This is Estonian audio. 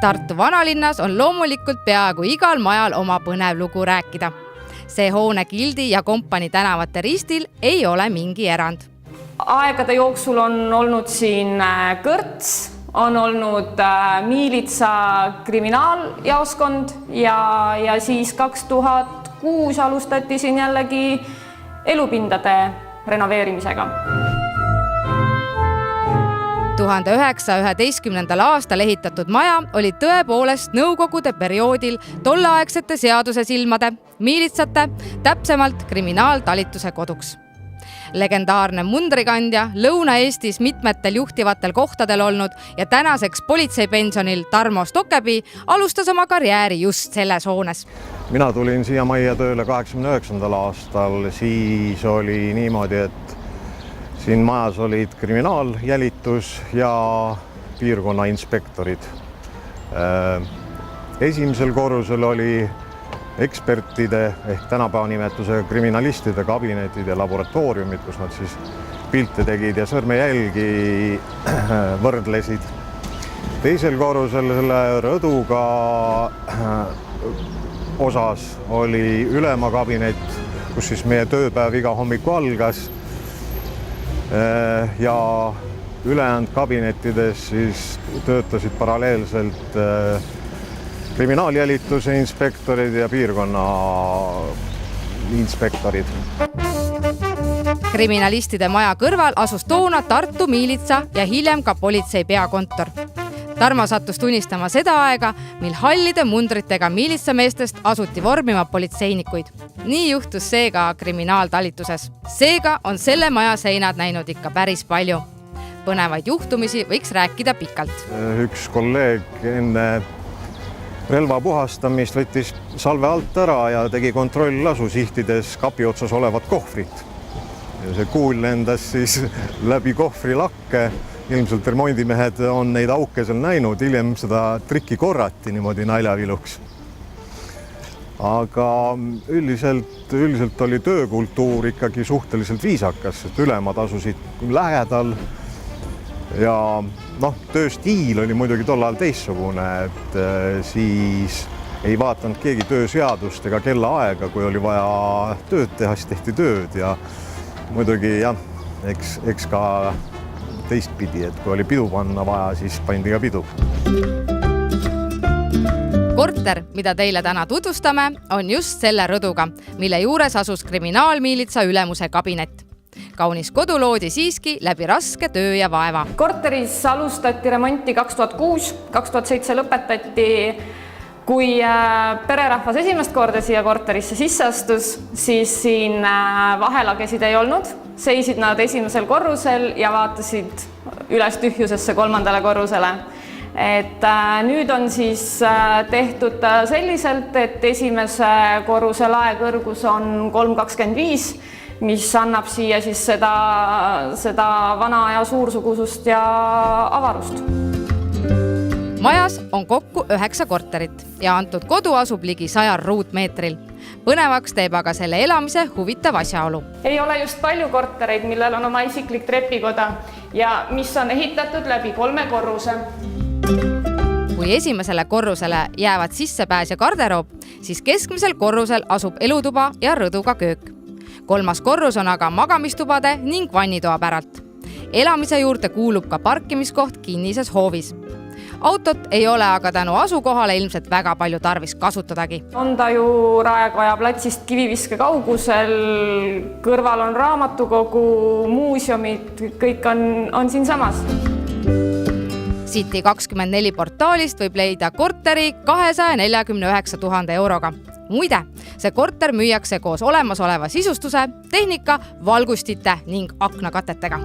Tartu vanalinnas on loomulikult peaaegu igal majal oma põnev lugu rääkida. See hoone Gildi ja Kompani tänavate ristil ei ole mingi erand. Aegade jooksul on olnud siin Kõrts, on olnud Miilitsa kriminaaljaoskond ja siis 2006 alustati siin jällegi elupindade renoveerimisega. 1911. aastal ehitatud maja oli tõepoolest nõukogude perioodil tolleaegsete seadusesilmade, miilitsate, täpsemalt kriminaaltalituse koduks. Legendaarne mundrikandja Lõuna-Eestis mitmetel juhtivatel kohtadel olnud ja tänaseks politseipensionil Tarmo Stokebi alustas oma karjääri just selles hoones. Mina tulin siia majja tööle 89. aastal, siis oli niimoodi, et siin majas olid kriminaaljälitus ja piirkonna inspektorid. Esimesel korrusel oli ekspertide ehk tänapäeva nimetusega kriminalistide kabinetid ja laboratooriumid, kus nad siis pilte tegid ja sõrmejälgi võrdlesid. Teisel korrusel selle rõduga osas oli ülema kabinet, kus siis meie tööpäev iga hommiku algas. Ja ülejäänud kabinettides siis töötasid paralleelselt kriminaaljälituse inspektorid ja piirkonna inspektorid. Kriminalistide maja kõrval asus toona Tartu miilitsa ja hiljem ka politsei peakontor. Tarmo sattus tunnistama seda aega, mil hallide mundritega miilitsameestest asuti vormima politseinikuid. Nii juhtus seega kriminaaltalituses. Seega on selle maja seinad näinud ikka päris palju. Põnevaid juhtumisi võiks rääkida pikalt. Üks kolleeg enne relva puhastamist võttis salve alt ära ja tegi kontrolllasu sihtides kapi otsas olevat kohvrit. Ja see kuul lendas siis läbi kohvri lakke. Ilmselt remondimehed on neid auke seal näinud, hiljem seda trikki korrati niimoodi naljaviluks. Aga üldiselt oli töökultuur ikkagi suhteliselt viisakas, et ülemad asusid lähedal ja tööstiil oli muidugi tol ajal teistsugune, et siis ei vaatanud keegi tööseadust ega kellaaega, kui oli vaja tööd teha, siis tehti tööd ja muidugi jah, eks ka teistpidi, et kui oli pidu panna vaja, siis pandi ka pidu. Korter, mida teile täna tutvustame, on just selle rõduga, mille juures asus kriminaalmiilitsa ülemuse kabinet. Kaunis kodu loodi siiski läbi raske töö ja vaeva. Korteris alustati remonti 2006, 2007 lõpetati. Kui pererahvas esimest korda siia korterisse sisse astus, siis siin vahelagesid ei olnud. Seisid nad esimesel korrusel ja vaatasid üles tühjusesse 3. korrusele. Et nüüd on siis tehtud selliselt, et esimese korruse laekõrgus on 3,25, mis annab siia siis seda vana ja suursugusust ja avarust. Majas on kokku 9 korterit ja antud kodu asub ligi 100 ruutmeetril. Põnevaks teeb aga selle elamise huvitav asjaolu. Ei ole just palju kortereid, millel on oma isiklik trepikoda ja mis on ehitatud läbi 3 korruse. Kui esimesele korrusele jäävad sissepääs ja garderoob, siis keskmisel korrusel asub elutuba ja rõduga köök. 3. korrus on aga magamistubade ning vannitoa päralt. Elamise juurde kuulub ka parkimiskoht kinnises hoovis. Autot ei ole aga tänu asukohale ilmselt väga palju tarvis kasutadagi. On ta ju Raekoja platsist kiviviske kaugusel, kõrval on raamatukogu, muuseumid, kõik on siin samas. City24 portaalist võib leida korteri 249 000 euroga. Muide, see korter müüakse koos olemasoleva sisustuse, tehnika, valgustite ning aknakatetega.